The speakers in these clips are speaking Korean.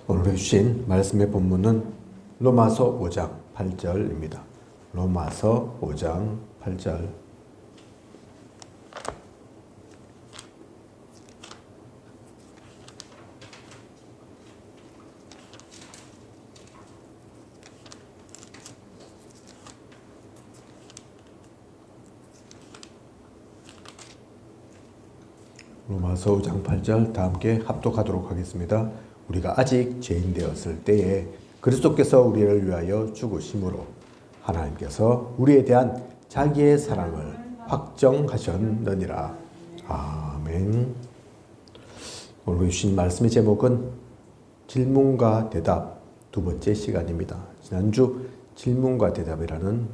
오늘 주신 말씀의 본문은 로마서 5장 8절입니다. 로마서 5장 8절. 로마서 5장 8절 다 함께 합독하도록 하겠습니다. 우리가 아직 죄인 되었을 때에 그리스도께서 우리를 위하여 죽으심으로 하나님께서 우리에 대한 자기의 사랑을 확정하셨느니라. 아멘. 오늘 주신 말씀의 제목은 질문과 대답 두 번째 시간입니다. 지난주 질문과 대답이라는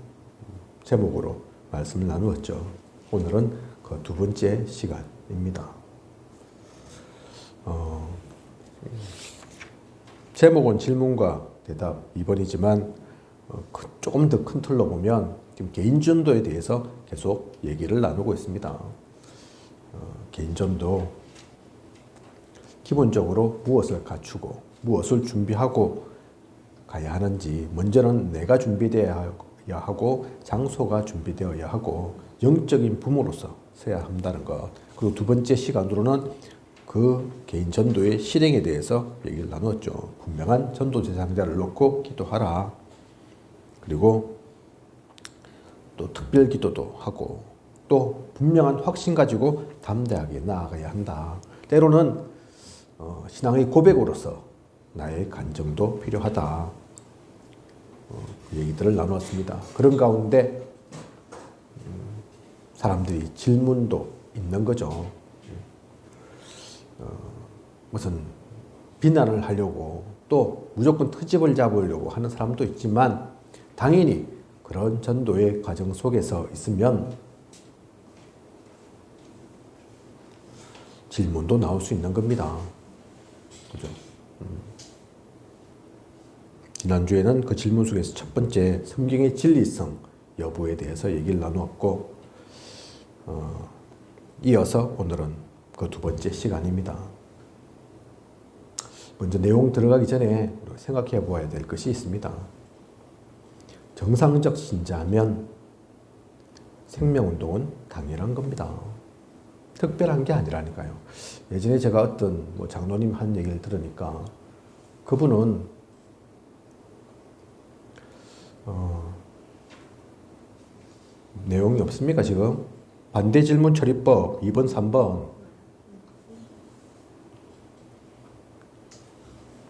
제목으로 말씀을 나누었죠. 오늘은 그 두 번째 시간입니다. 제목은 질문과 대답 2번이지만 조금 더 큰 틀로 보면 지금 개인전도에 대해서 계속 얘기를 나누고 있습니다. 개인전도 기본적으로 무엇을 갖추고 무엇을 준비하고 가야 하는지, 먼저는 내가 준비되어야 하고 장소가 준비되어야 하고 영적인 부모로서 서야 한다는 것. 그리고 두 번째 시간으로는 그 개인 전도의 실행에 대해서 얘기를 나누었죠. 분명한 전도 대상자를 놓고 기도하라. 그리고 또 특별 기도도 하고 또 분명한 확신 가지고 담대하게 나아가야 한다. 때로는 신앙의 고백으로서 나의 간증도 필요하다. 그 얘기들을 나누었습니다. 그런 가운데 사람들이 질문도 있는 거죠. 무슨 비난을 하려고 또 무조건 트집을 잡으려고 하는 사람도 있지만 당연히 그런 전도의 과정 속에서 있으면 질문도 나올 수 있는 겁니다. 그죠? 지난주에는 그 질문 속에서 첫 번째 성경의 진리성 여부에 대해서 얘기를 나누었고 이어서 오늘은 그 두 번째 시간입니다. 먼저 내용 들어가기 전에 생각해 보아야 될 것이 있습니다. 정상적 신자면 생명운동은 당연한 겁니다. 특별한 게 아니라니까요. 예전에 제가 어떤 장로님 한 얘기를 들으니까 그분은 내용이 없습니까 지금? 반대질문 처리법 2번 3번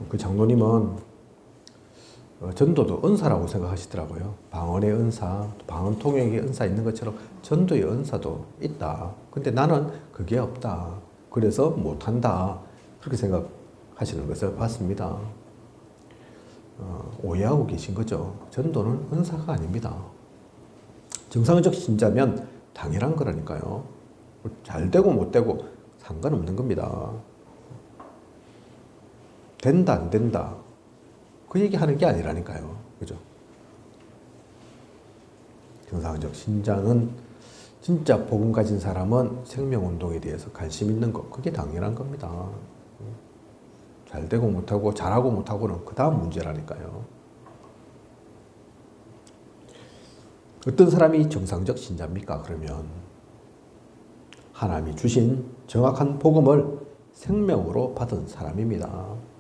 그 장로님은 전도도 은사라고 생각하시더라고요. 방언의 은사, 방언 통역의 은사 있는 것처럼 전도의 은사도 있다. 근데 나는 그게 없다. 그래서 못한다. 그렇게 생각하시는 것을 봤습니다. 오해하고 계신 거죠. 전도는 은사가 아닙니다. 정상적 신자면 당연한 거라니까요. 잘 되고 못 되고 상관없는 겁니다. 된다 안 된다 그 얘기하는 게 아니라니까요. 그죠? 정상적 신자는 진짜 복음 가진 사람은 생명운동에 대해서 관심 있는 것, 그게 당연한 겁니다. 잘 되고 못하고 잘하고 못하고는 그 다음 문제라니까요. 어떤 사람이 정상적 신자입니까? 그러면 하나님이 주신 정확한 복음을 생명으로 받은 사람입니다.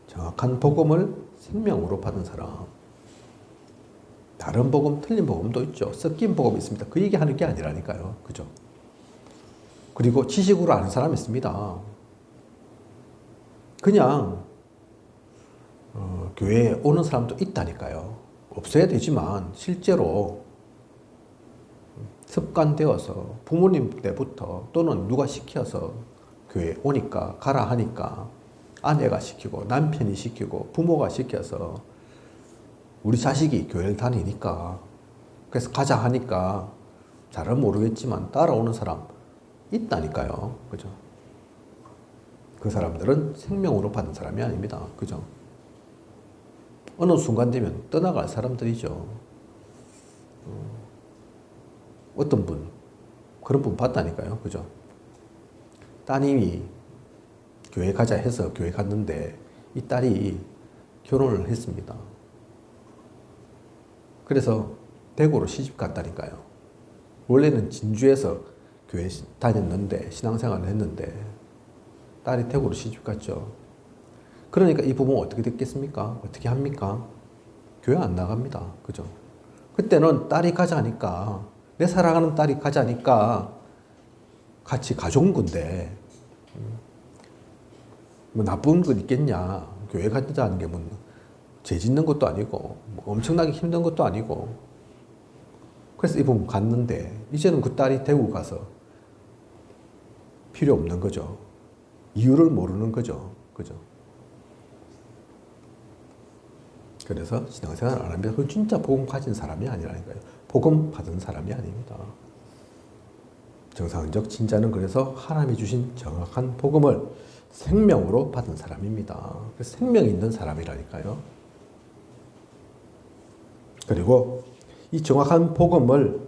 정확한 복음을 생명으로 받은 사람. 다른 복음, 틀린 복음도 있죠. 섞인 복음이 있습니다. 그 얘기하는 게 아니라니까요. 그죠? 그리고 지식으로 아는 사람이 있습니다. 그냥 교회에 오는 사람도 있다니까요. 없어야 되지만 실제로 습관되어서 부모님 때부터 또는 누가 시켜서 교회에 오니까 가라 하니까 아내가 시키고 남편이 시키고 부모가 시켜서 우리 자식이 교회를 다니니까 그래서 가자 하니까 잘은 모르겠지만 따라오는 사람 있다니까요. 그죠? 그 사람들은 생명으로 받은 사람이 아닙니다. 그죠? 어느 순간 되면 떠나갈 사람들이죠. 어떤 분 그런 분 봤다니까요. 그죠? 따님이 교회 가자 해서 교회 갔는데 이 딸이 결혼을 했습니다. 그래서 대구로 시집 갔다니까요. 원래는 진주에서 교회 다녔는데 신앙생활을 했는데 딸이 대구로 시집 갔죠. 그러니까 이 부부는 어떻게 됐겠습니까? 어떻게 합니까? 교회 안 나갑니다. 그죠? 그때는 딸이 가자니까, 내 사랑하는 딸이 가자니까 같이 가져온 건데, 뭐 나쁜 건 있겠냐. 교회 가자는 게 뭐 죄 짓는 것도 아니고, 뭐 엄청나게 힘든 것도 아니고. 그래서 이 부부 갔는데, 이제는 그 딸이 대구 가서 필요 없는 거죠. 이유를 모르는 거죠. 그죠? 그래서 신앙생활을 안 합니다. 그건 진짜 복음 가진 사람이 아니라니까요. 복음 받은 사람이 아닙니다. 정상적 진짜는 그래서 하나님이 주신 정확한 복음을 생명으로 받은 사람입니다. 그래서 생명이 있는 사람이라니까요. 그리고 이 정확한 복음을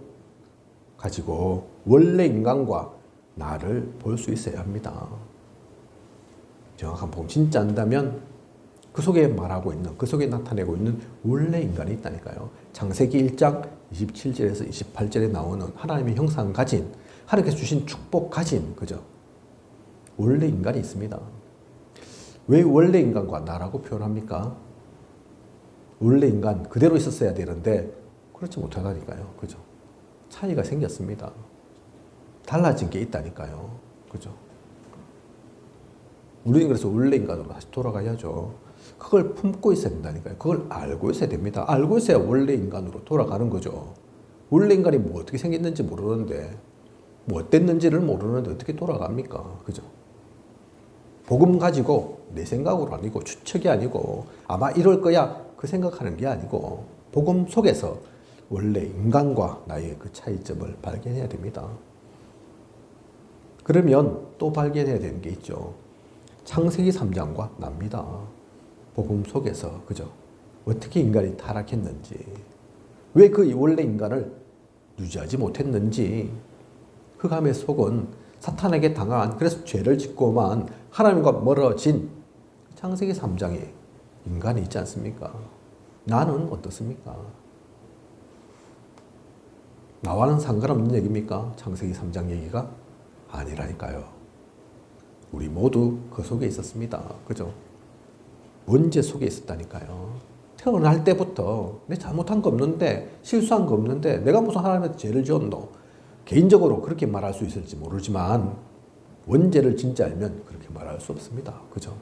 가지고 원래 인간과 나를 볼 수 있어야 합니다. 정확한 복음 진짜 안다면 그 속에 말하고 있는, 그 속에 나타내고 있는 원래 인간이 있다니까요. 창세기 1장 27절에서 28절에 나오는 하나님의 형상 가진, 하나님께서 주신 축복 가진, 그죠? 원래 인간이 있습니다. 왜 원래 인간과 나라고 표현합니까? 원래 인간 그대로 있었어야 되는데 그렇지 못하다니까요. 그죠? 차이가 생겼습니다. 달라진 게 있다니까요. 그죠? 우리는 그래서 원래 인간으로 다시 돌아가야죠. 그걸 품고 있어야 된다니까요. 그걸 알고 있어야 됩니다. 알고 있어야 원래 인간으로 돌아가는 거죠. 원래 인간이 뭐 어떻게 생겼는지 모르는데, 뭐 어땠는지를 모르는데 어떻게 돌아갑니까? 그죠? 복음 가지고 내 생각으로 아니고 추측이 아니고 아마 이럴 거야 그 생각하는 게 아니고 복음 속에서 원래 인간과 나의 그 차이점을 발견해야 됩니다. 그러면 또 발견해야 되는 게 있죠. 창세기 3장과 납니다. 복음 속에서, 그죠? 어떻게 인간이 타락했는지, 왜 그 원래 인간을 유지하지 못했는지, 그 감의 속은 사탄에게 당한, 그래서 죄를 짓고만 하나님과 멀어진 창세기 3장에 인간이 있지 않습니까? 나는 어떻습니까? 나와는 상관없는 얘기입니까? 창세기 3장 얘기가? 아니라니까요. 우리 모두 그 속에 있었습니다. 그죠? 원죄 속에 있었다니까요. 태어날 때부터 내 잘못한 거 없는데, 실수한 거 없는데, 내가 무슨 하나님한테 죄를 지었노? 개인적으로 그렇게 말할 수 있을지 모르지만, 원죄를 진짜 알면 그렇게 말할 수 없습니다. 그죠?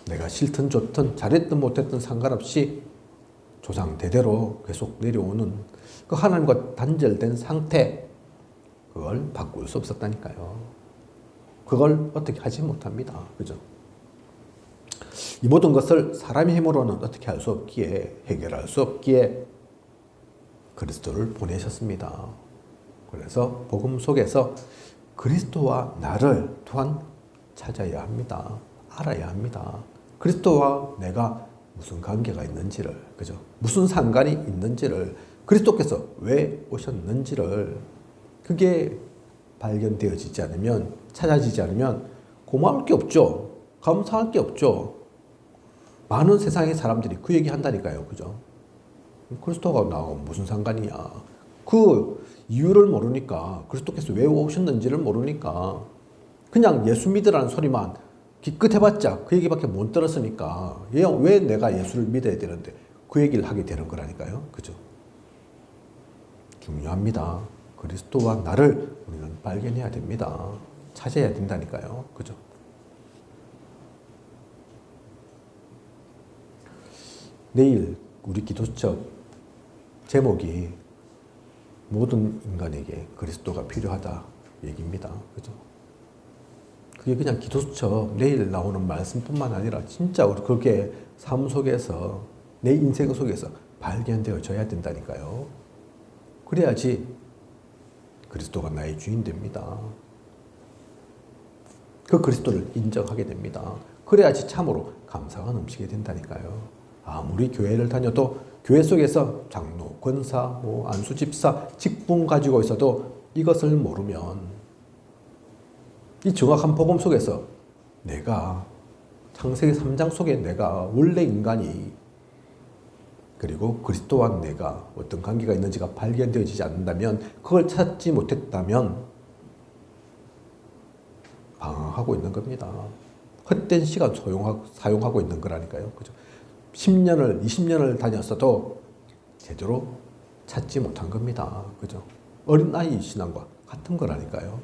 내가 싫든 좋든, 잘했든 못했든 상관없이 조상 대대로 계속 내려오는 그 하나님과 단절된 상태, 그걸 바꿀 수 없었다니까요. 그걸 어떻게 하지 못합니다. 그죠? 이 모든 것을 사람의 힘으로는 어떻게 할 수 없기에, 해결할 수 없기에 그리스도를 보내셨습니다. 그래서 복음 속에서 그리스도와 나를 또한 찾아야 합니다. 알아야 합니다. 그리스도와 내가 무슨 관계가 있는지를, 그죠? 무슨 상관이 있는지를, 그리스도께서 왜 오셨는지를, 그게 발견되어지지 않으면, 찾아지지 않으면 고마울 게 없죠. 감사할 게 없죠. 많은 세상의 사람들이 그 얘기 한다니까요. 그죠? 그리스도가 나하고 무슨 상관이냐. 그 이유를 모르니까, 그리스도께서 왜 오셨는지를 모르니까 그냥 예수 믿으라는 소리만 기껏 해봤자 그 얘기밖에 못 들었으니까 왜 내가 예수를 믿어야 되는데 그 얘기를 하게 되는 거라니까요. 그죠? 중요합니다. 그리스도와 나를 우리는 발견해야 됩니다. 찾아야 된다니까요. 그죠? 내일 우리 기도처 제목이 모든 인간에게 그리스도가 필요하다 얘기입니다. 그죠? 그게 그냥 기도처 내일 나오는 말씀뿐만 아니라 진짜 우리 그렇게 삶 속에서 내 인생 속에서 발견되어져야 된다니까요. 그래야지 그리스도가 나의 주인 됩니다. 그 그리스도를 인정하게 됩니다. 그래야지 참으로 감사가 넘치게 된다니까요. 아무리 교회를 다녀도 교회 속에서 장로, 권사, 안수 집사, 직분 가지고 있어도 이것을 모르면 이 정확한 복음 속에서 내가 창세기 3장 속에 내가 원래 인간이 그리고 그리스도와 내가 어떤 관계가 있는지가 발견되어지지 않는다면, 그걸 찾지 못했다면 방황하고 있는 겁니다. 헛된 시간 사용하고 있는 거라니까요. 그죠? 10년을, 20년을 다녔어도 제대로 찾지 못한 겁니다. 그죠? 어린아이 신앙과 같은 거라니까요.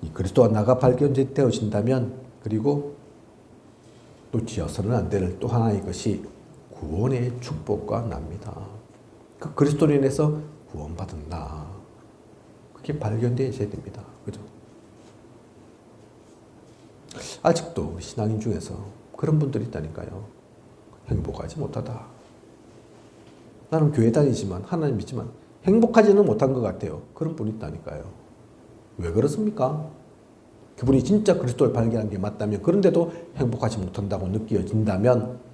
이 그리스도와 나가 발견되어진다면, 그리고 놓치어서는 안 될 또 하나의 것이 구원의 축복과 납니다. 그 그리스도로 인해서 구원받은 나, 그게 발견되어야 됩니다. 그죠? 아직도 우리 신앙인 중에서 그런 분들이 있다니까요. 행복하지 못하다. 나는 교회 다니지만, 하나님 믿지만 행복하지는 못한 것 같아요. 그런 분이 있다니까요. 왜 그렇습니까? 그분이 진짜 그리스도를 발견한 게 맞다면, 그런데도 행복하지 못한다고 느껴진다면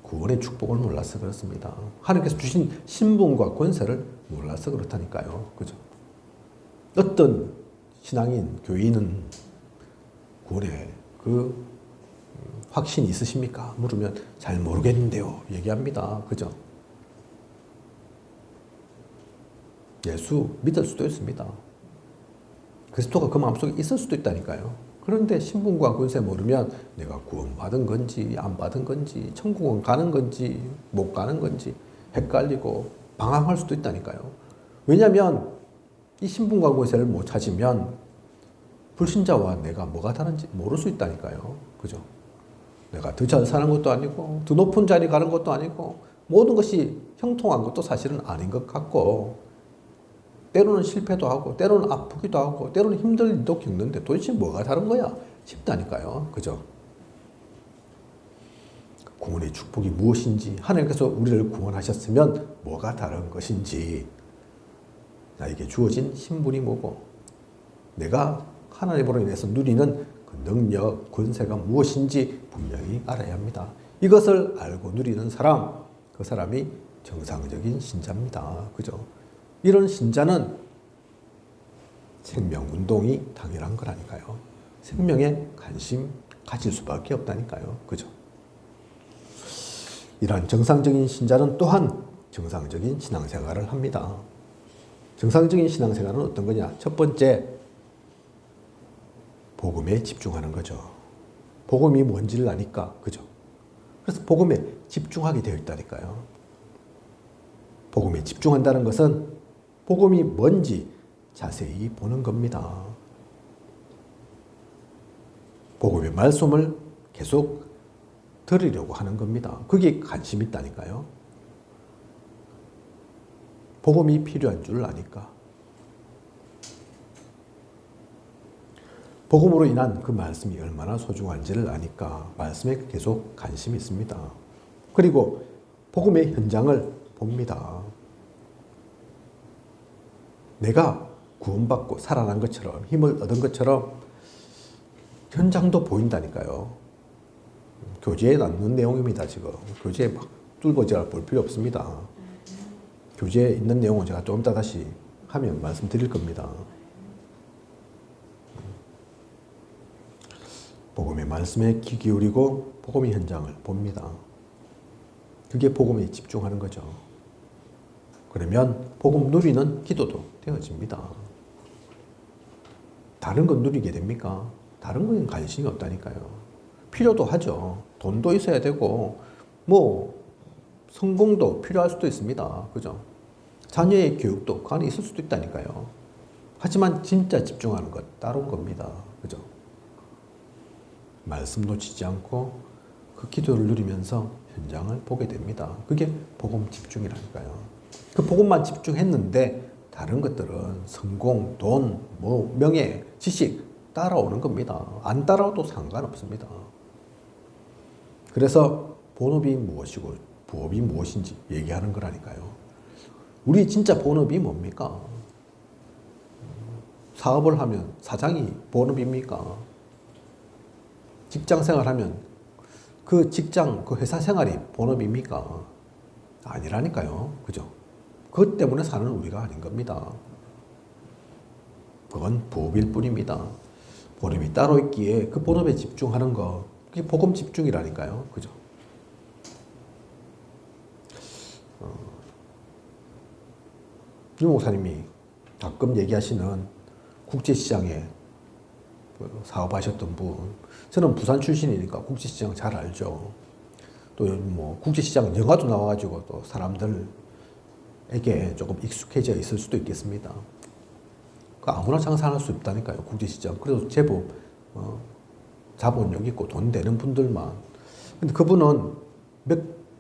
구원의 축복을 몰라서 그렇습니다. 하나님께서 주신 신분과 권세를 몰라서 그렇다니까요. 그죠? 어떤 신앙인, 교인은 구원에 그 확신이 있으십니까? 물으면 잘 모르겠는데요. 얘기합니다. 그죠? 예수 믿을 수도 있습니다. 그리스도가 그 마음속에 있을 수도 있다니까요. 그런데 신분과 권세 모르면 내가 구원받은 건지 안 받은 건지, 천국은 가는 건지 못 가는 건지 헷갈리고 방황할 수도 있다니까요. 왜냐하면 이 신분과 권세를 못 찾으면 불신자와 내가 뭐가 다른지 모를 수 있다니까요. 그죠? 내가 더 잘 사는 것도 아니고 더 높은 자리 가는 것도 아니고 모든 것이 형통한 것도 사실은 아닌 것 같고, 때로는 실패도 하고 때로는 아프기도 하고 때로는 힘들 일도 겪는데 도대체 뭐가 다른 거야 싶다니까요. 그죠? 구원의 축복이 무엇인지, 하나님께서 우리를 구원하셨으면 뭐가 다른 것인지, 나에게 주어진 신분이 뭐고 내가 하나님으로 인해서 누리는 그 능력, 권세가 무엇인지 분명히 알아야 합니다. 이것을 알고 누리는 사람, 그 사람이 정상적인 신자입니다. 그죠? 이런 신자는 생명운동이 당연한 거라니까요. 생명에 관심 가질 수밖에 없다니까요. 그죠? 이러한 정상적인 신자는 또한 정상적인 신앙생활을 합니다. 정상적인 신앙생활은 어떤 거냐? 첫 번째, 복음에 집중하는 거죠. 복음이 뭔지를 아니까. 그죠? 그래서 복음에 집중하게 되어 있다니까요. 복음에 집중한다는 것은 복음이 뭔지 자세히 보는 겁니다. 복음의 말씀을 계속 들으려고 하는 겁니다. 그게 관심 있다니까요. 복음이 필요한 줄 아니까. 복음으로 인한 그 말씀이 얼마나 소중한지를 아니까 말씀에 계속 관심이 있습니다. 그리고 복음의 현장을 봅니다. 내가 구원받고 살아난 것처럼, 힘을 얻은 것처럼 현장도 보인다니까요. 교재에 남는 내용입니다. 지금 교재에 막 뚫어져라 볼 필요 없습니다. 교재에 있는 내용은 제가 좀 이따 다시 하면 말씀드릴 겁니다. 복음의 말씀에 귀 기울이고 복음의 현장을 봅니다. 그게 복음에 집중하는 거죠. 그러면 복음 누리는 기도도 되어집니다. 다른 건 누리게 됩니까? 다른 건 관심이 없다니까요. 필요도 하죠. 돈도 있어야 되고 성공도 필요할 수도 있습니다. 그죠? 자녀의 교육도 그 안에 있을 수도 있다니까요. 하지만 진짜 집중하는 것 따로인 겁니다. 그죠? 말씀 놓치지 않고 그 기도를 누리면서 현장을 보게 됩니다. 그게 복음 집중이라니까요. 그 복음만 집중했는데 다른 것들은 성공, 돈, 명예, 지식 따라오는 겁니다. 안 따라와도 상관없습니다. 그래서 본업이 무엇이고 부업이 무엇인지 얘기하는 거라니까요. 우리 진짜 본업이 뭡니까? 사업을 하면 사장이 본업입니까? 직장 생활하면 그 직장, 그 회사 생활이 본업입니까? 아니라니까요. 그죠? 그것 때문에 사는 우리가 아닌 겁니다. 그건 부업일 뿐입니다. 본업이 따로 있기에 그 본업에 집중하는 거, 그게 복음 집중이라니까요. 그죠? 유 목사님이 가끔 얘기하시는 국제시장에 사업하셨던 분, 저는 부산 출신이니까 국제시장 잘 알죠. 또 뭐 국제시장 영화도 나와가지고 또 사람들에게 조금 익숙해져 있을 수도 있겠습니다. 그 아무나 장사할 수 없다니까요, 국제시장. 그래도 제법 자본력 있고 돈 되는 분들만. 근데 그분은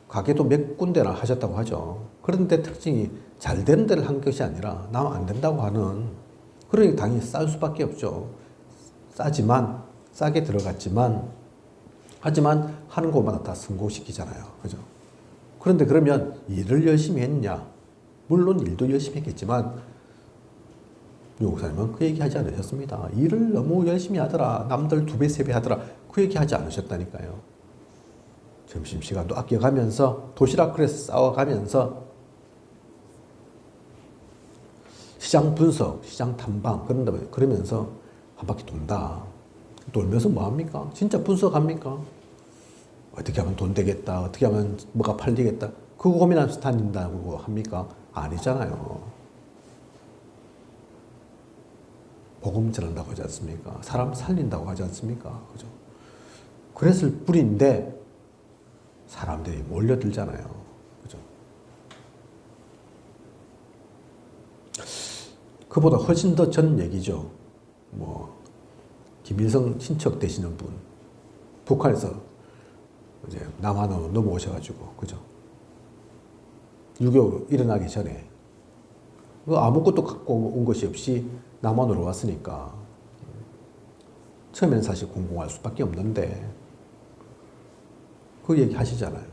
가게도 몇 군데나 하셨다고 하죠. 그런데 특징이 잘 되는 데를 한 것이 아니라 남 안 된다고 하는, 그러니 당연히 쌀 수밖에 없죠. 싸지만, 싸게 들어갔지만, 하지만 하는 곳마다 다 성공시키잖아요. 그죠? 그런데 그러면 일을 열심히 했냐? 물론 일도 열심히 했겠지만, 유 목사님은 그 얘기 하지 않으셨습니다. 일을 너무 열심히 하더라. 남들 2배, 3배 하더라. 그 얘기 하지 않으셨다니까요. 점심시간도 아껴가면서, 도시락 그래서 싸워가면서, 시장 분석, 시장 탐방, 그러면서 한 바퀴 돈다. 돌면서 뭐 합니까? 진짜 분석합니까? 어떻게 하면 돈 되겠다. 어떻게 하면 뭐가 팔리겠다. 그거 고민하면서 다닌다고 합니까? 아니잖아요. 복음 전한다고 하지 않습니까? 사람 살린다고 하지 않습니까? 그죠? 그랬을 뿐인데 사람들이 몰려들잖아요. 그죠? 그보다 훨씬 더 전 얘기죠. 뭐 김일성 친척 되시는 분, 북한에서 이제 남한으로 넘어오셔가지고, 그죠? 6.25 일어나기 전에 아무것도 갖고 온 것이 없이 남한으로 왔으니까 처음에는 사실 공공할 수밖에 없는데 그 얘기 하시잖아요.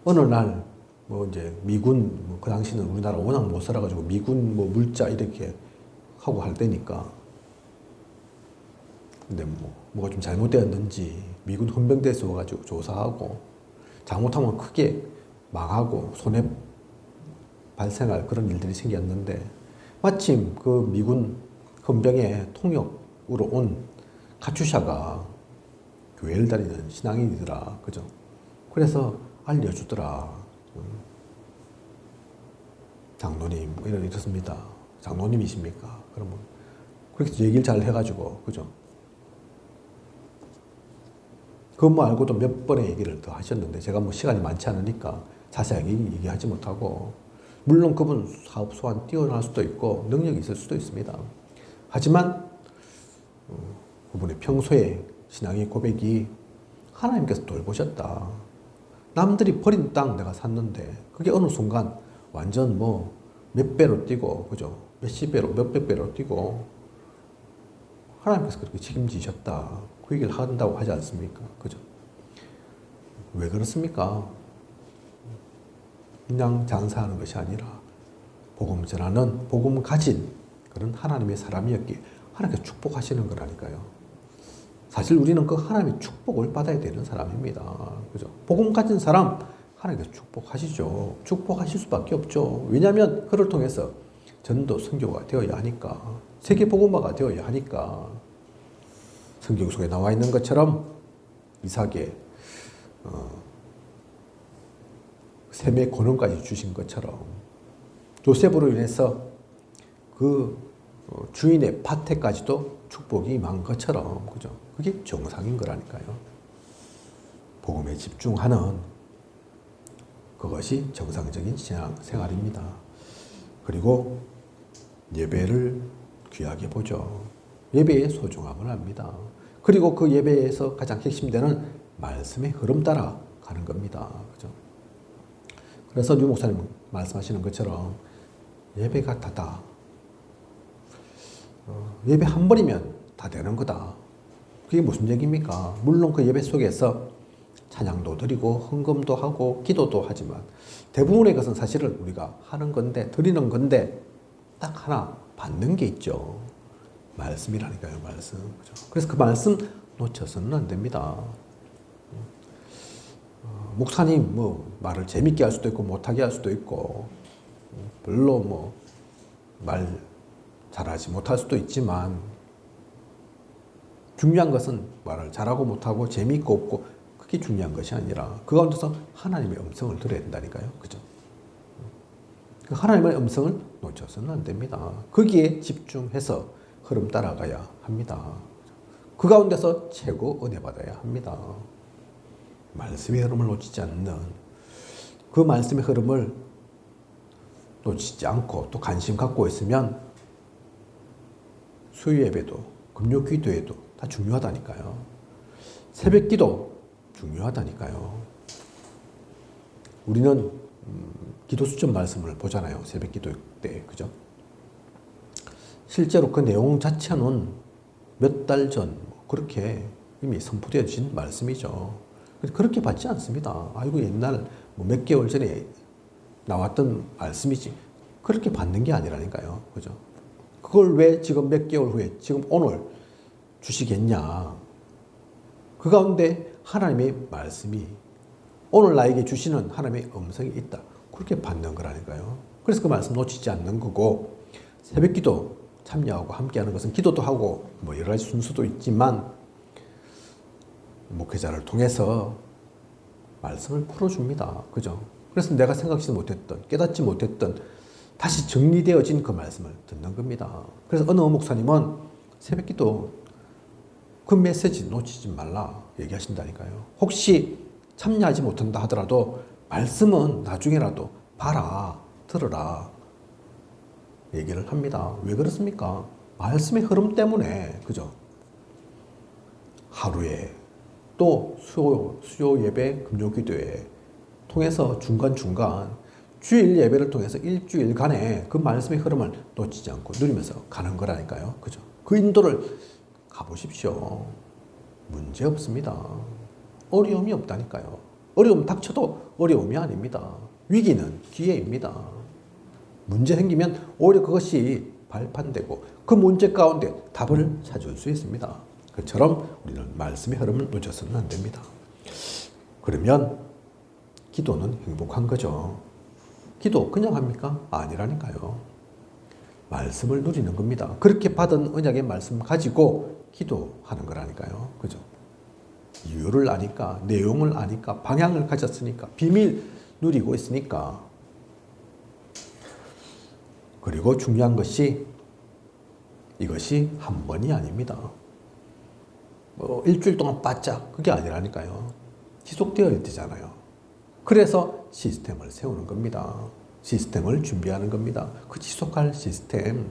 어느 날 뭐 이제 미군, 그 당시는 우리나라 워낙 못 살아가지고 미군 뭐 물자 이렇게 하고 할 때니까, 근데 뭐가 좀 잘못되었는지 미군 헌병대에서 와가지고 조사하고 잘못하면 크게 망하고 손해 발생할 그런 일들이 생겼는데, 마침 그 미군 헌병의 통역으로 온 카츄샤가 교회를 다니는 신앙인이더라. 그죠? 그래서 알려주더라. 장로님, 이렇습니다. 장로님이십니까? 그러면 그렇게 얘기를 잘 해가지고, 그죠? 그거 말고도 몇 번의 얘기를 더 하셨는데, 제가 뭐 시간이 많지 않으니까 자세하게 얘기하지 못하고, 물론 그분 사업 소환 뛰어날 수도 있고, 능력이 있을 수도 있습니다. 하지만, 그분의 평소에 신앙의 고백이 하나님께서 돌보셨다. 남들이 버린 땅 내가 샀는데, 그게 어느 순간 완전 뭐 몇 배로 뛰고, 그죠? 몇십 배로, 몇백 배로 뛰고, 하나님께서 그렇게 책임지셨다. 그 얘기를 한다고 하지 않습니까? 그죠? 왜 그렇습니까? 그냥 장사하는 것이 아니라 복음 전하는, 복음 가진 그런 하나님의 사람이었기에 하나님께서 축복하시는 거라니까요. 사실 우리는 그 하나님의 축복을 받아야 되는 사람입니다. 그죠? 복음 가진 사람 하나님께서 축복하시죠. 축복하실 수밖에 없죠. 왜냐하면 그를 통해서 전도 선교가 되어야 하니까, 세계 복음화가 되어야 하니까. 성경 속에 나와 있는 것처럼 이삭에 셈의 권능까지 주신 것처럼, 요셉으로 인해서 그 주인의 밭에까지도 축복이 임한 것처럼, 그죠? 그게 정상인 거라니까요. 복음에 집중하는 그것이 정상적인 신앙 생활입니다. 그리고 예배를 귀하게 보죠. 예배의 소중함을 압니다. 그리고 그 예배에서 가장 핵심되는 말씀의 흐름 따라 가는 겁니다. 그죠? 그래서 유 목사님 말씀하시는 것처럼 예배가 다다. 예배 한 번이면 다 되는 거다. 그게 무슨 얘기입니까? 물론 그 예배 속에서 찬양도 드리고 헌금도 하고 기도도 하지만 대부분의 것은 사실은 우리가 하는 건데, 드리는 건데 딱 하나 받는 게 있죠. 말씀이라니까요. 말씀. 그죠? 그래서 그 말씀 놓쳐서는 안 됩니다. 목사님 뭐 말을 재밌게 할 수도 있고 못하게 할 수도 있고, 별로 뭐 말 잘하지 못할 수도 있지만, 중요한 것은 말을 잘하고 못하고 재미있고 없고 그게 중요한 것이 아니라 그 가운데서 하나님의 음성을 들어야 된다니까요. 그죠? 그 하나님의 음성을 놓쳐서는 안 됩니다. 거기에 집중해서 흐름 따라가야 합니다. 그 가운데서 최고 은혜 받아야 합니다. 말씀의 흐름을 놓치지 않는 그 말씀의 흐름을 놓치지 않고 또 관심 갖고 있으면 수요 예배도 금요 기도에도 다 중요하다니까요. 새벽 기도 중요하다니까요. 우리는 기도 수첩 말씀을 보잖아요. 새벽 기도 때. 그죠? 실제로 그 내용 자체는 몇 달 전 그렇게 이미 선포되어진 말씀이죠. 그렇게 받지 않습니다. 아이고 옛날 몇 개월 전에 나왔던 말씀이지. 그렇게 받는 게 아니라니까요. 그죠? 그걸 왜 지금 몇 개월 후에 지금 오늘 주시겠냐. 그 가운데 하나님의 말씀이 오늘 나에게 주시는 하나님의 음성이 있다. 그렇게 받는 거라니까요. 그래서 그 말씀 놓치지 않는 거고 새벽 기도 참여하고 함께하는 것은 기도도 하고 뭐 여러 가지 순서도 있지만 목회자를 통해서 말씀을 풀어줍니다. 그죠? 그래서 내가 생각지도 못했던 깨닫지 못했던 다시 정리되어진 그 말씀을 듣는 겁니다. 그래서 어느 목사님은 새벽 기도 그 메시지 놓치지 말라 얘기하신다니까요. 혹시 참여하지 못한다 하더라도 말씀은 나중에라도 봐라, 들어라 얘기를 합니다. 왜 그렇습니까? 말씀의 흐름 때문에. 그죠? 하루에 또 수요 예배, 금요 기도에 통해서 중간중간 주일 예배를 통해서 일주일간의 그 말씀의 흐름을 놓치지 않고 누리면서 가는 거라니까요. 그죠? 그 인도를 가보십시오. 문제 없습니다. 어려움이 없다니까요. 어려움 닥쳐도 어려움이 아닙니다. 위기는 기회입니다. 문제 생기면 오히려 그것이 발판되고 그 문제 가운데 답을 찾을 수 있습니다. 그처럼 우리는 말씀의 흐름을 놓쳐서는 안 됩니다. 그러면 기도는 행복한 거죠. 기도 그냥 합니까? 아니라니까요. 말씀을 누리는 겁니다. 그렇게 받은 언약의 말씀 가지고 기도하는 거라니까요. 그죠? 이유를 아니까, 내용을 아니까, 방향을 가졌으니까, 비밀 누리고 있으니까. 그리고 중요한 것이 이것이 한 번이 아닙니다. 일주일 동안 바짝 그게 아니라니까요. 지속되어야 되잖아요. 그래서 시스템을 세우는 겁니다. 시스템을 준비하는 겁니다. 그 지속할 시스템이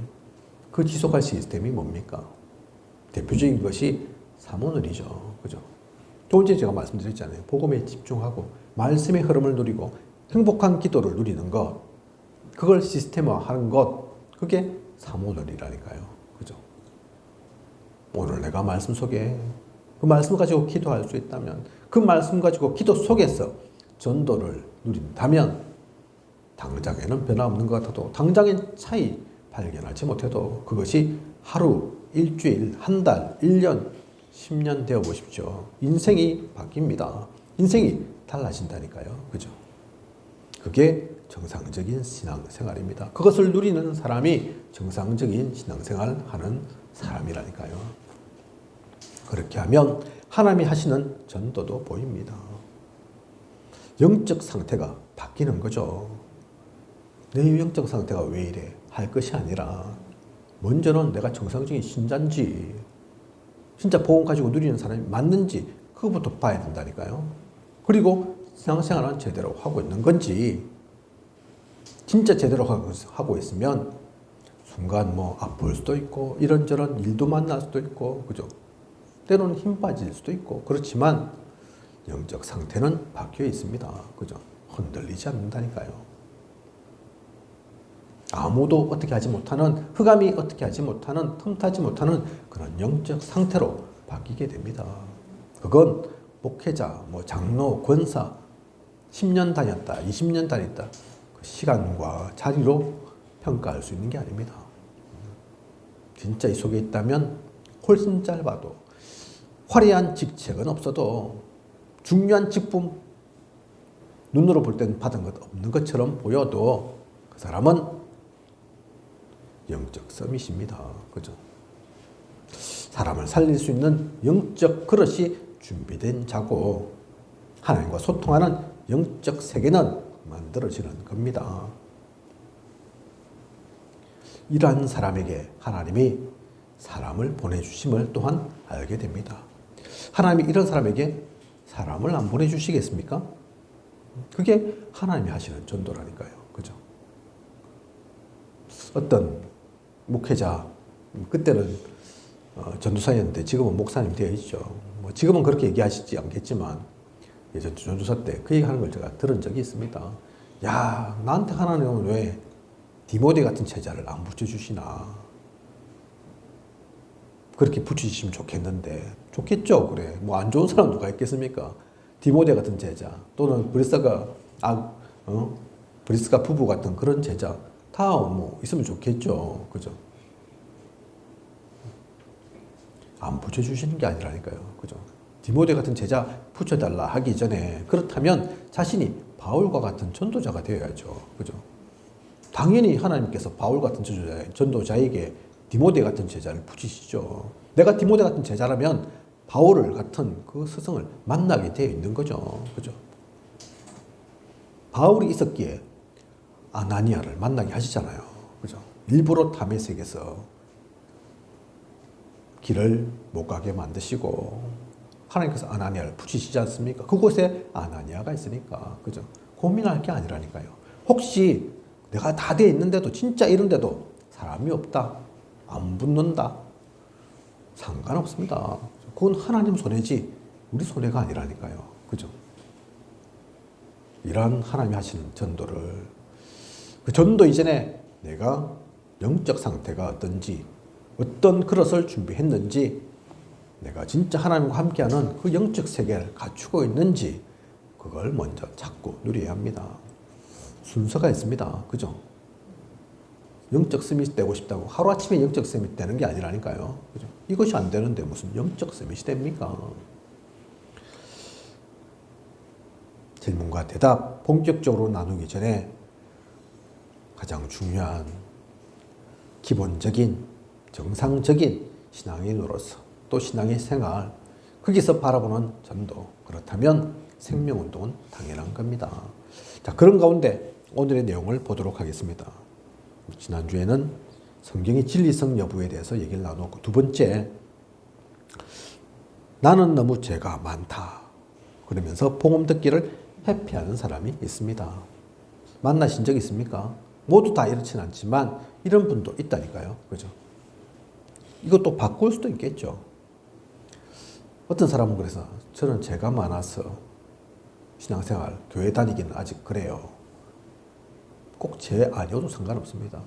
뭡니까? 대표적인 것이 사모늘이죠. 그죠? 두 번째 제가 말씀드렸잖아요. 복음에 집중하고 말씀의 흐름을 누리고 행복한 기도를 누리는 것, 그걸 시스템화하는 것, 그게 사모늘이라니까요. 그죠? 오늘 내가 말씀 속에 그 말씀 가지고 기도할 수 있다면, 그 말씀 가지고 기도 속에서 전도를 누린다면 당장에는 변화없는 것 같아도, 당장의 차이 발견하지 못해도 그것이 하루, 일주일, 한 달, 1년, 10년 되어 보십시오. 인생이 바뀝니다. 인생이 달라진다니까요. 그죠? 그게 정상적인 신앙생활입니다. 그것을 누리는 사람이 정상적인 신앙생활을 하는 사람이라니까요. 그렇게 하면 하나님이 하시는 전도도 보입니다. 영적 상태가 바뀌는 거죠. 내 영적 상태가 왜 이래? 할 것이 아니라 먼저는 내가 정상적인 신자인지, 진짜 복음 가지고 누리는 사람이 맞는지 그것부터 봐야 된다니까요. 그리고 신앙생활은 제대로 하고 있는 건지, 진짜 제대로 하고 있으면 순간 아플 수도 있고 이런저런 일도 만날 수도 있고, 그죠? 때로는 힘 빠질 수도 있고, 그렇지만 영적 상태는 바뀌어 있습니다. 그죠? 흔들리지 않는다니까요. 아무도 어떻게 하지 못하는, 흑암이 어떻게 하지 못하는, 틈타지 못하는 그런 영적 상태로 바뀌게 됩니다. 그건 목회자, 장로, 권사 10년 다녔다, 20년 다녔다, 그 시간과 자리로 평가할 수 있는 게 아닙니다. 진짜 이 속에 있다면 훨씬 짧아도, 화려한 직책은 없어도, 중요한 직분 눈으로 볼 때는 받은 것 없는 것처럼 보여도 그 사람은 영적 서밋입니다. 그죠? 사람을 살릴 수 있는 영적 그릇이 준비된 자고 하나님과 소통하는 영적 세계는 만들어지는 겁니다. 이러한 사람에게 하나님이 사람을 보내주심을 또한 알게 됩니다. 하나님이 이런 사람에게 사람을 안 보내주시겠습니까? 그게 하나님이 하시는 전도라니까요. 그죠? 어떤 목회자, 그때는 전도사였는데 지금은 목사님 되어 있죠. 뭐 지금은 그렇게 얘기하시지 않겠지만 예전 전도사 때 그 얘기하는 걸 제가 들은 적이 있습니다. 야, 나한테 하나님은 왜 디모데 같은 제자를 안 붙여주시나? 그렇게 붙이시면 좋겠는데. 좋겠죠, 그래. 뭐 안 좋은 사람 누가 있겠습니까? 디모데 같은 제자 또는 브리스가 부부 같은 그런 제자 다 뭐 있으면 좋겠죠, 그죠? 안 붙여주시는 게 아니라니까요, 그죠? 디모데 같은 제자 붙여달라 하기 전에 그렇다면 자신이 바울과 같은 전도자가 되어야죠, 그죠? 당연히 하나님께서 바울 같은 전도자에게 디모데 같은 제자를 붙이시죠. 내가 디모데 같은 제자라면 바울을 같은 그 스승을 만나게 되어 있는 거죠. 그죠? 바울이 있었기에 아나니아를 만나게 하시잖아요. 그죠? 일부러 다메섹에서 길을 못 가게 만드시고 하나님께서 아나니아를 붙이시지 않습니까? 그곳에 아나니아가 있으니까. 그죠? 고민할 게 아니라니까요. 혹시 내가 다 돼 있는데도 진짜 이런데도 사람이 없다. 안 붙는다. 상관없습니다. 그건 하나님 손해지 우리 손해가 아니라니까요. 그죠? 이러한 하나님이 하시는 전도를 그 전도 이전에 내가 영적 상태가 어떤지 어떤 그릇을 준비했는지 내가 진짜 하나님과 함께하는 그 영적 세계를 갖추고 있는지 그걸 먼저 찾고 누려야 합니다. 순서가 있습니다. 그죠? 영적 스밋이 되고 싶다고 하루아침에 영적 스밋 되는 게 아니라니까요. 그죠? 이것이 안 되는데 무슨 영적 스밋이 됩니까? 질문과 대답 본격적으로 나누기 전에 가장 중요한 기본적인 정상적인 신앙인으로서 또 신앙의 생활 거기서 바라보는 전도 그렇다면 생명운동은 당연한 겁니다. 자, 그런 가운데 오늘의 내용을 보도록 하겠습니다. 지난주에는 성경의 진리성 여부에 대해서 얘기를 나누었고 두 번째 나는 너무 죄가 많다 그러면서 복음 듣기를 회피하는 사람이 있습니다. 만나신 적 있습니까? 모두 다 이렇진 않지만 이런 분도 있다니까요. 그죠? 이것도 바꿀 수도 있겠죠. 어떤 사람은 그래서 저는 죄가 많아서 신앙생활, 교회 다니기는 아직 그래요. 꼭 죄 아니어도 상관없습니다.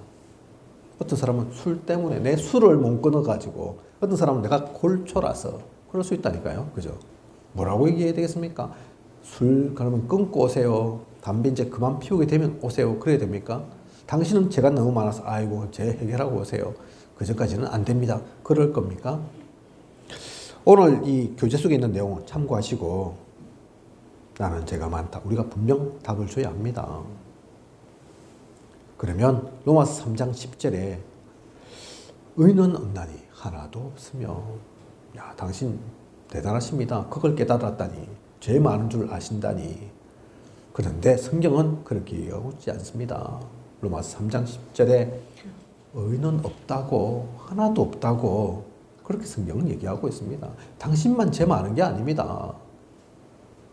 어떤 사람은 술 때문에 내 술을 못 끊어가지고 어떤 사람은 내가 골초라서 그럴 수 있다니까요. 그죠? 뭐라고 얘기해야 되겠습니까? 술 그러면 끊고 오세요. 담배 이제 그만 피우게 되면 오세요. 그래야 됩니까? 당신은 죄가 너무 많아서 아이고 죄 해결하고 오세요. 그 전까지는 안 됩니다. 그럴 겁니까? 오늘 이 교재 속에 있는 내용을 참고하시고 나는 죄가 많다. 우리가 분명 답을 줘야 합니다. 그러면 로마서 3장 10절에 의는 없나니 하나도 없으며 야 당신 대단하십니다. 그걸 깨달았다니 죄 많은 줄 아신다니 그런데 성경은 그렇게 얘기하고 있지 않습니다. 로마서 3장 10절에 의는 없다고 하나도 없다고 그렇게 성경은 얘기하고 있습니다. 당신만 죄 많은 게 아닙니다.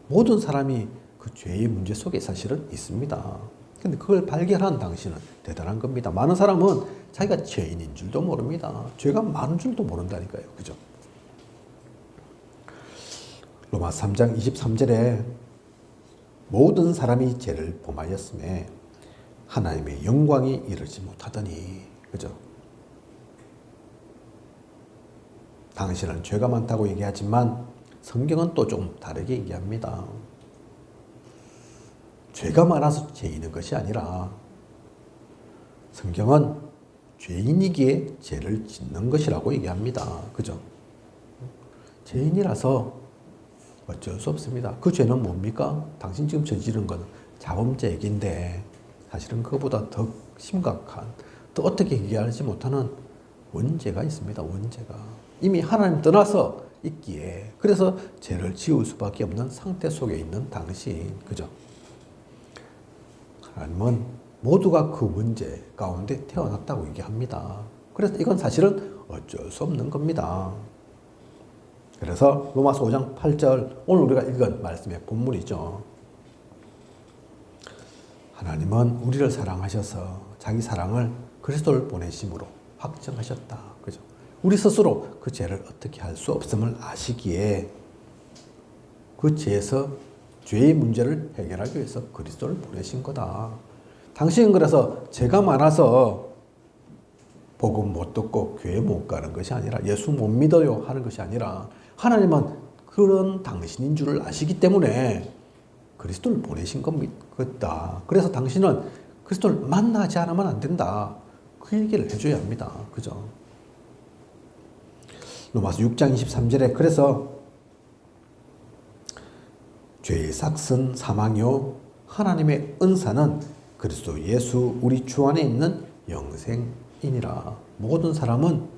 모든 사람이 그 죄의 문제 속에 사실은 있습니다. 근데 그걸 발견한 당신은 대단한 겁니다. 많은 사람은 자기가 죄인인 줄도 모릅니다. 죄가 많은 줄도 모른다니까요. 그죠? 로마서 3장 23절에 모든 사람이 죄를 범하였음에 하나님의 영광이 이르지 못하더니 그죠? 당신은 죄가 많다고 얘기하지만 성경은 또 좀 다르게 얘기합니다. 죄가 많아서 죄인인 것이 아니라 성경은 죄인이기에 죄를 짓는 것이라고 얘기합니다. 그죠? 죄인이라서 어쩔 수 없습니다. 그 죄는 뭡니까? 당신 지금 저지른 건 자범죄액인데 사실은 그보다 더 심각한 또 어떻게 얘기하지 못하는 원죄가 있습니다. 원죄가. 이미 하나님 떠나서 있기에 그래서 죄를 지을 수밖에 없는 상태 속에 있는 당신, 그죠? 하나님은 모두가 그 문제 가운데 태어났다고 얘기합니다. 그래서 이건 사실은 어쩔 수 없는 겁니다. 그래서 로마서 5장 8절 오늘 우리가 읽은 말씀의 본문이죠. 하나님은 우리를 사랑하셔서 자기 사랑을 그리스도를 보내심으로 확정하셨다. 그죠? 우리 스스로 그 죄를 어떻게 할 수 없음을 아시기에 그 죄에서 죄의 문제를 해결하기 위해서 그리스도를 보내신 거다. 당신은 그래서 죄가 많아서 복음 못 듣고 교회 못 가는 것이 아니라 예수 못 믿어요 하는 것이 아니라 하나님은 그런 당신인 줄을 아시기 때문에 그리스도를 보내신 겁니다. 그래서 당신은 그리스도를 만나지 않으면 안 된다. 그 얘기를 해줘야 합니다. 그죠? 로마서 6장 23절에 그래서 죄의 삭은 사망이요 하나님의 은사는 그리스도 예수 우리 주 안에 있는 영생이니라. 모든 사람은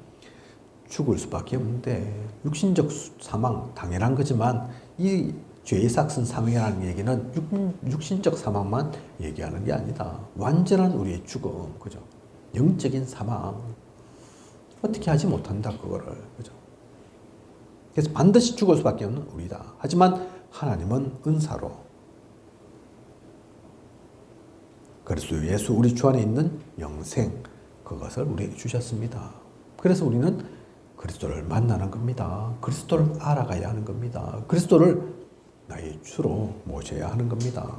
죽을 수밖에 없는데 육신적 사망 당연한 거지만 이 죄의 삭은 사망이라는 얘기는 육신적 사망만 얘기하는 게 아니다. 완전한 우리의 죽음, 그죠? 영적인 사망 어떻게 하지 못한다 그거를, 그죠? 그래서 반드시 죽을 수밖에 없는 우리다. 하지만 하나님은 은사로 그리스도 예수 우리 주 안에 있는 영생 그것을 우리에게 주셨습니다. 그래서 우리는 그리스도를 만나는 겁니다. 그리스도를 알아가야 하는 겁니다. 그리스도를 나의 주로 모셔야 하는 겁니다.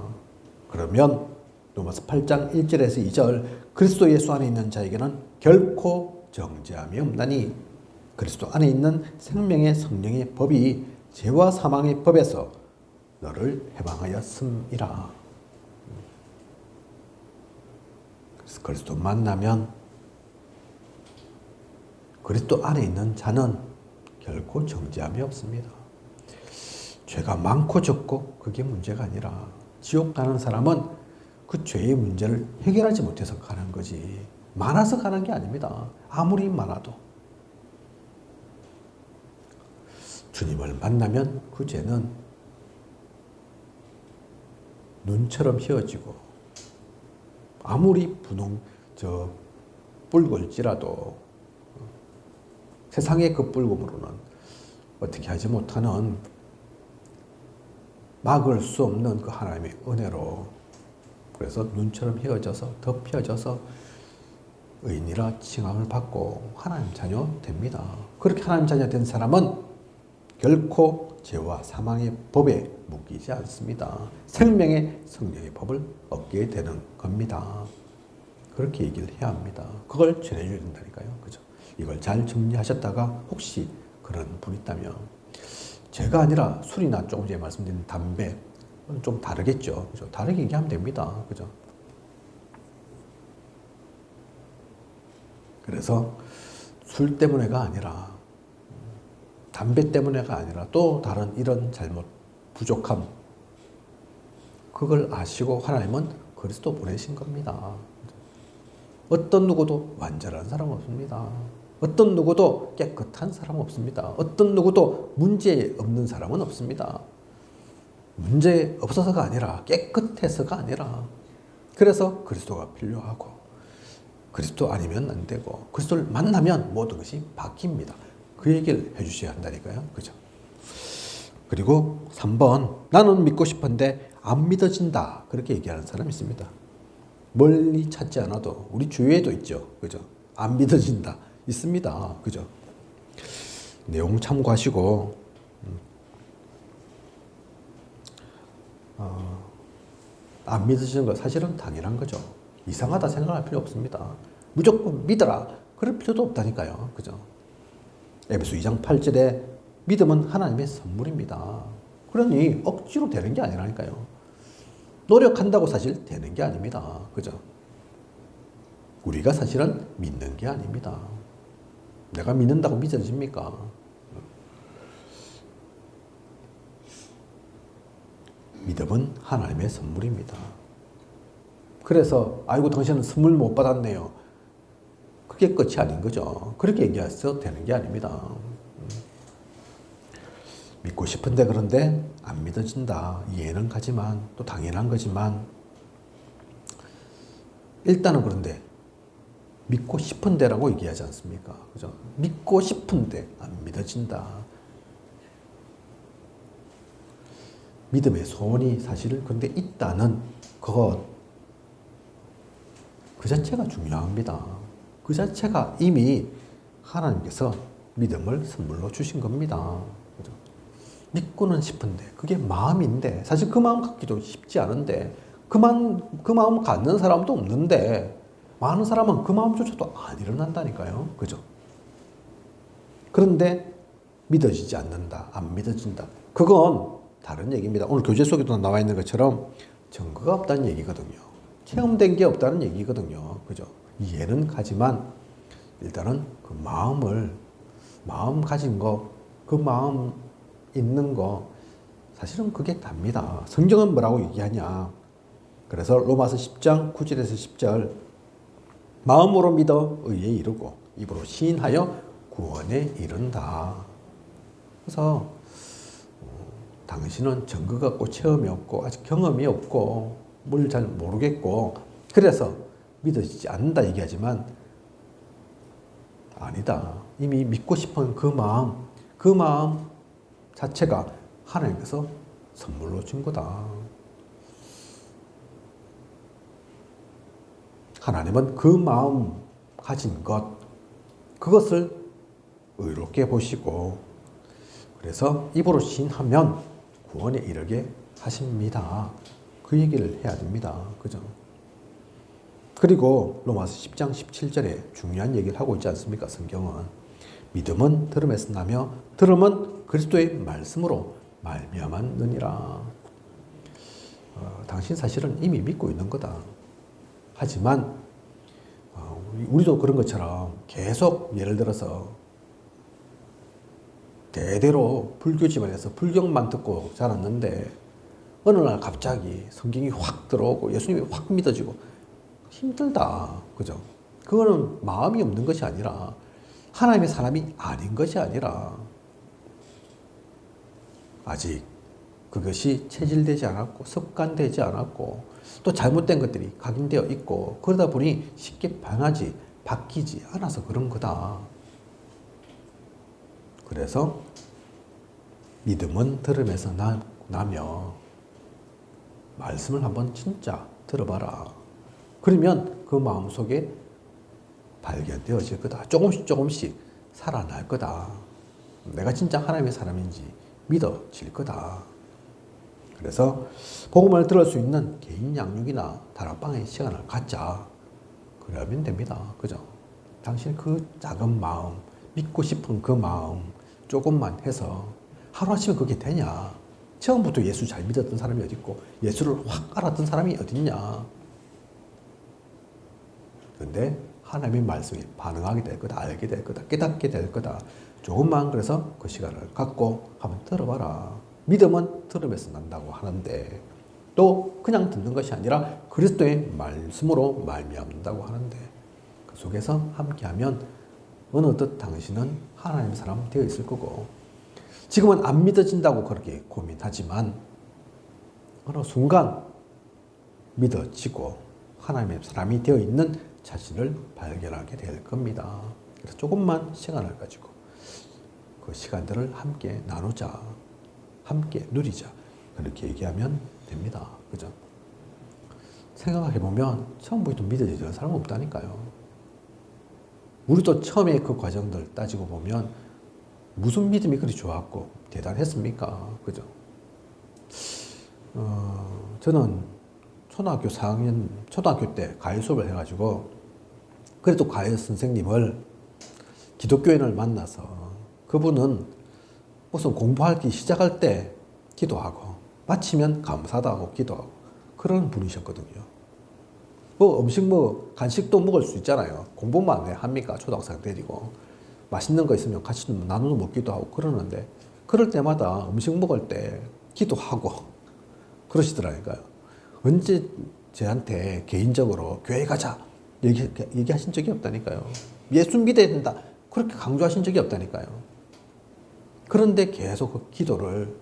그러면 로마서 8장 1절에서 2절 그리스도 예수 안에 있는 자에게는 결코 정죄함이 없나니 그리스도 안에 있는 생명의 성령의 법이 죄와 사망의 법에서 너를 해방하였음이라. 그래서 그리스도 만나면 그리스도 안에 있는 자는 결코 정죄함이 없습니다. 죄가 많고 적고 그게 문제가 아니라 지옥 가는 사람은 그 죄의 문제를 해결하지 못해서 가는 거지 많아서 가는 게 아닙니다. 아무리 많아도 주님을 만나면 그 죄는 눈처럼 휘어지고 아무리 붉을지라도 세상의 그 붉음으로는 어떻게 하지 못하는 막을 수 없는 그 하나님의 은혜로 그래서 눈처럼 휘어져서 덮여져서 의인이라 칭함을 받고 하나님 자녀 됩니다. 그렇게 하나님 자녀 된 사람은 결코 죄와 사망의 법에 묶이지 않습니다. 생명의 성령의 법을 얻게 되는 겁니다. 그렇게 얘기를 해야 합니다. 그걸 전해줘야 된다니까요. 그죠? 이걸 잘 정리하셨다가 혹시 그런 분이 있다면 죄가 아니라 술이나 조금 전에 말씀드린 담배 좀 다르겠죠. 그죠? 다르게 얘기하면 됩니다. 그죠? 그래서 술 때문에가 아니라 담배 때문에가 아니라 또 다른 이런 잘못, 부족함 그걸 아시고 하나님은 그리스도 보내신 겁니다. 어떤 누구도 완전한 사람 없습니다. 어떤 누구도 깨끗한 사람 없습니다. 어떤 누구도 문제 없는 사람은 없습니다. 문제 없어서가 아니라 깨끗해서가 아니라 그래서 그리스도가 필요하고 그리스도 아니면 안 되고 그리스도를 만나면 모든 것이 바뀝니다. 그 얘기를 해주셔야 한다니까요. 그죠? 그리고 3번 나는 믿고 싶은데 안 믿어진다. 그렇게 얘기하는 사람이 있습니다. 멀리 찾지 않아도 우리 주위에도 있죠. 그죠? 안 믿어진다. 있습니다. 그죠? 내용 참고하시고 안 믿어지는 거 사실은 당연한 거죠. 이상하다 생각할 필요 없습니다. 무조건 믿어라. 그럴 필요도 없다니까요. 그죠? 에베소 2장 8절에 믿음은 하나님의 선물입니다. 그러니 억지로 되는 게 아니라니까요. 노력한다고 사실 되는 게 아닙니다. 그죠? 우리가 사실은 믿는 게 아닙니다. 내가 믿는다고 믿어집니까? 믿음은 하나님의 선물입니다. 그래서 아이고 당신은 선물 못 받았네요. 그게 끝이 아닌 거죠. 그렇게 얘기해서 되는 게 아닙니다. 믿고 싶은데 그런데 안 믿어진다. 이해는 가지만 또 당연한 거지만 일단은 그런데 믿고 싶은데라고 얘기하지 않습니까? 그죠? 믿고 싶은데 안 믿어진다. 믿음의 소원이 사실 근데 있다는 것, 그 자체가 중요합니다. 그 자체가 이미 하나님께서 믿음을 선물로 주신 겁니다. 그죠? 믿고는 싶은데 그게 마음인데 사실 그 마음 갖기도 쉽지 않은데 그 마음 갖는 사람도 없는데 많은 사람은 그 마음조차도 안 일어난다니까요. 그죠? 그런데 믿어지지 않는다. 안 믿어진다. 그건 다른 얘기입니다. 오늘 교재 속에도 나와 있는 것처럼 증거가 없다는 얘기거든요. 체험된 게 없다는 얘기거든요. 그죠? 이해는 가지만 일단은 그 마음 가진 거, 그 마음 있는 거 사실은 그게 답니다. 성경은 뭐라고 얘기하냐? 그래서 로마서 10장 9절에서 10절 마음으로 믿어 의에 이르고 입으로 시인하여 구원에 이른다. 그래서 당신은 증거가 없고 체험이 없고 아직 경험이 없고 뭘 잘 모르겠고 그래서 믿어지지 않는다 얘기하지만 아니다. 이미 믿고 싶은 그 마음 자체가 하나님께서 선물로 준 거다. 하나님은 그 마음 가진 것, 그것을 의롭게 보시고 그래서 입으로 시인하면 구원에 이르게 하십니다. 그 얘기를 해야 됩니다. 그죠? 그리고 로마서 10장 17절에 중요한 얘기를 하고 있지 않습니까? 성경은 믿음은 들음에서 나며 들음은 그리스도의 말씀으로 말미암았느니라. 당신 사실은 이미 믿고 있는 거다. 하지만 우리도 그런 것처럼 계속 예를 들어서 대대로 불교 집안에서 불경만 듣고 자랐는데 어느 날 갑자기 성경이 확 들어오고 예수님이 확 믿어지고 힘들다. 그죠? 그거는 마음이 없는 것이 아니라 하나님의 사람이 아닌 것이 아니라 아직 그것이 체질되지 않았고 습관되지 않았고 또 잘못된 것들이 각인되어 있고 그러다 보니 쉽게 바뀌지 않아서 그런 거다. 그래서 믿음은 들음에서 나며 말씀을 한번 진짜 들어봐라. 그러면 그 마음속에 발견되어질 거다. 조금씩 살아날 거다. 내가 진짜 하나님의 사람인지 믿어질 거다. 그래서 복음을 들을 수 있는 개인 양육이나 다락방의 시간을 갖자. 그러면 됩니다. 그죠? 당신 그 작은 마음, 믿고 싶은 그 마음 조금만 해서 하루아침에 그게 되냐? 처음부터 예수 잘 믿었던 사람이 어디 있고 예수를 확 알았던 사람이 어딨냐? 근데 하나님의 말씀에 반응하게 될 거다. 알게 될 거다. 깨닫게 될 거다. 조금만 그래서 그 시간을 갖고 한번 들어봐라. 믿음은 들음에서 난다고 하는데 또 그냥 듣는 것이 아니라 그리스도의 말씀으로 말미암는다고 하는데 그 속에서 함께하면 어느덧 당신은 하나님의 사람 되어 있을 거고 지금은 안 믿어진다고 그렇게 고민하지만 어느 순간 믿어지고 하나님의 사람이 되어 있는 자신을 발견하게 될 겁니다. 그래서 조금만 시간을 가지고 그 시간들을 함께 나누자. 함께 누리자. 그렇게 얘기하면 됩니다. 그죠? 생각해보면 처음부터 믿어지는 사람은 없다니까요. 우리도 처음에 그 과정들 따지고 보면 무슨 믿음이 그리 좋았고 대단했습니까? 그죠? 저는 초등학교 때 과외 수업을 해가지고 그래도 과외 선생님을 기독교인을 만나서 그분은 우선 공부하기 시작할 때 기도하고 마치면 감사도 하고 기도하고 그런 분이셨거든요. 음식 간식도 먹을 수 있잖아요. 공부만 왜 합니까? 초등학생 때리고 맛있는 거 있으면 같이 나눠 먹기도 하고 그러는데 그럴 때마다 음식 먹을 때 기도하고 그러시더라니까요. 언제 저한테 개인적으로 교회 가자 얘기하신 적이 없다니까요. 예수 믿어야 된다 그렇게 강조하신 적이 없다니까요. 그런데 계속 그 기도를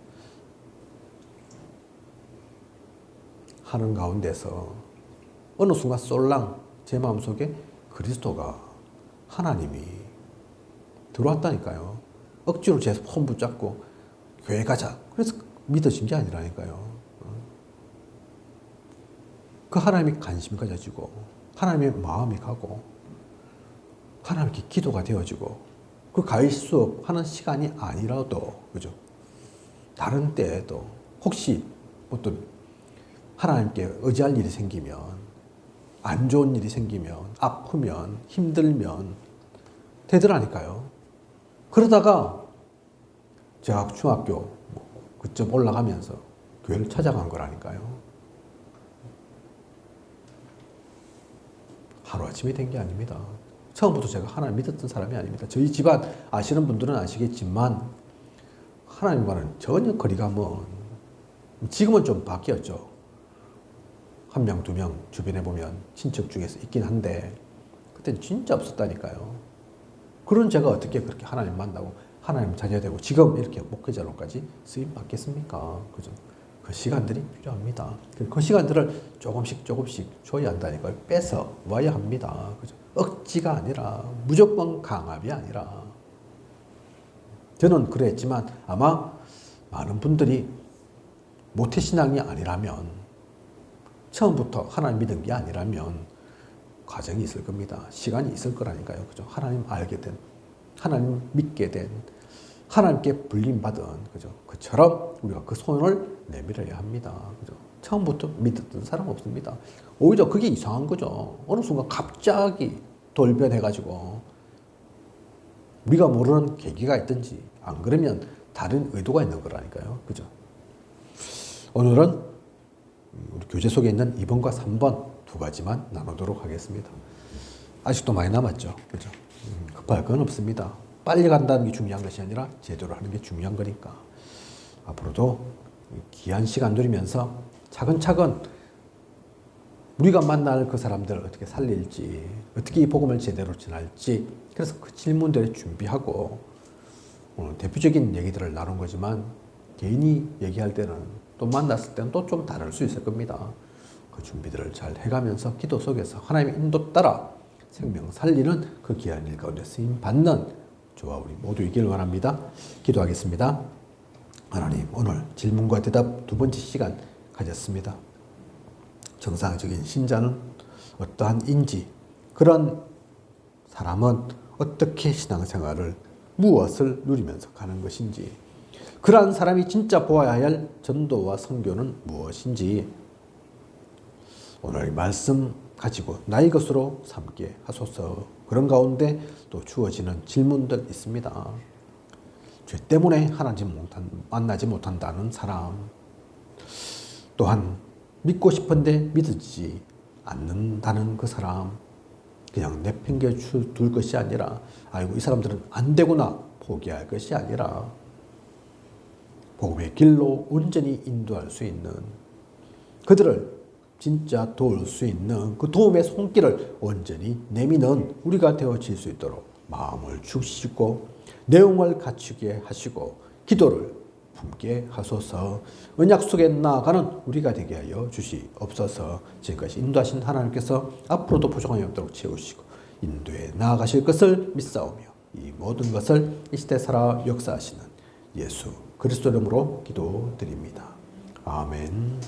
하는 가운데서 어느 순간 쏠랑 제 마음속에 그리스도가 하나님이 들어왔다니까요. 억지로 제 손 붙잡고 교회 가자. 그래서 믿어진 게 아니라니까요. 그 하나님이 관심 가져지고 하나님의 마음이 가고 하나님께 기도가 되어지고 그 가일 수업하는 시간이 아니라도 그죠? 다른 때에도 혹시 어떤 하나님께 의지할 일이 생기면 안 좋은 일이 생기면 아프면 힘들면 되더라니까요. 그러다가 제가 중학교 그쯤 올라가면서 교회를 찾아간 거라니까요. 하루아침에 된 게 아닙니다. 처음부터 제가 하나님 믿었던 사람이 아닙니다. 저희 집안 아시는 분들은 아시겠지만 하나님과는 전혀 거리가 먼, 지금은 좀 바뀌었죠. 한 명, 두 명 주변에 보면 친척 중에서 있긴 한데 그때는 진짜 없었다니까요. 그런 제가 어떻게 그렇게 하나님 만나고 하나님 자녀되고 지금 이렇게 목회자로까지 쓰임 받겠습니까? 그죠? 그 시간들이 필요합니다. 그 시간들을 조금씩 줘야 한다니까요. 뺏어 와야 합니다. 그죠? 억지가 아니라 무조건 강압이 아니라 저는 그랬지만 아마 많은 분들이 모태신앙이 아니라면 처음부터 하나님 믿은 게 아니라면 과정이 있을 겁니다. 시간이 있을 거라니까요. 그죠? 하나님 알게 된, 하나님 믿게 된, 하나님께 불림받은, 그죠? 그처럼 우리가 그 손을 내밀어야 합니다. 그죠? 처음부터 믿었던 사람 없습니다. 오히려 그게 이상한 거죠. 어느 순간 갑자기 돌변해가지고 우리가 모르는 계기가 있든지 안 그러면 다른 의도가 있는 거라니까요. 그죠? 오늘은 우리 교재 속에 있는 2번과 3번 두 가지만 나누도록 하겠습니다. 아직도 많이 남았죠. 그죠? 급할 건 없습니다. 빨리 간다는 게 중요한 것이 아니라 제대로 하는 게 중요한 거니까. 앞으로도 귀한 시간 누리면서 차근차근 우리가 만날 그 사람들을 어떻게 살릴지, 어떻게 이 복음을 제대로 전할지, 그래서 그 질문들을 준비하고 오늘 대표적인 얘기들을 나눈 거지만 개인이 얘기할 때는 또 만났을 때는 또 좀 다를 수 있을 겁니다. 그 준비들을 잘 해가면서 기도 속에서 하나님의 인도 따라 생명 살리는 그 귀한 일 가운데 쓰임 받는 저와 우리 모두 있기를 원합니다. 기도하겠습니다. 하나님, 오늘 질문과 대답 두 번째 시간 가졌습니다. 정상적인 신자는 어떠한 인지, 그런 사람은 어떻게 신앙생활을 무엇을 누리면서 가는 것인지, 그러한 사람이 진짜 보아야 할 전도와 선교는 무엇인지 오늘 말씀 가지고 나의 것으로 삼게 하소서. 그런 가운데 또 주어지는 질문들 있습니다. 죄 때문에 하나님 만나지 못한다는 사람, 또한 믿고 싶은데 믿어지지 않는다는 그 사람, 그냥 내팽개 둘 것이 아니라 아이고 이 사람들은 안 되구나 포기할 것이 아니라 복음의 길로 온전히 인도할 수 있는, 그들을 진짜 도울 수 있는 그 도움의 손길을 온전히 내미는 우리가 되어질 수 있도록 마음을 주시고 내용을 갖추게 하시고 기도를 품게 하소서. 언약 속에 나아가는 우리가 되게 하여 주시옵소서. 지금까지 인도하신 하나님께서 앞으로도 부족함이 없도록 채우시고 인도에 나아가실 것을 믿사오며 이 모든 것을 이 시대 살아 역사하시는 예수 그리스도 이름으로 기도드립니다. 아멘.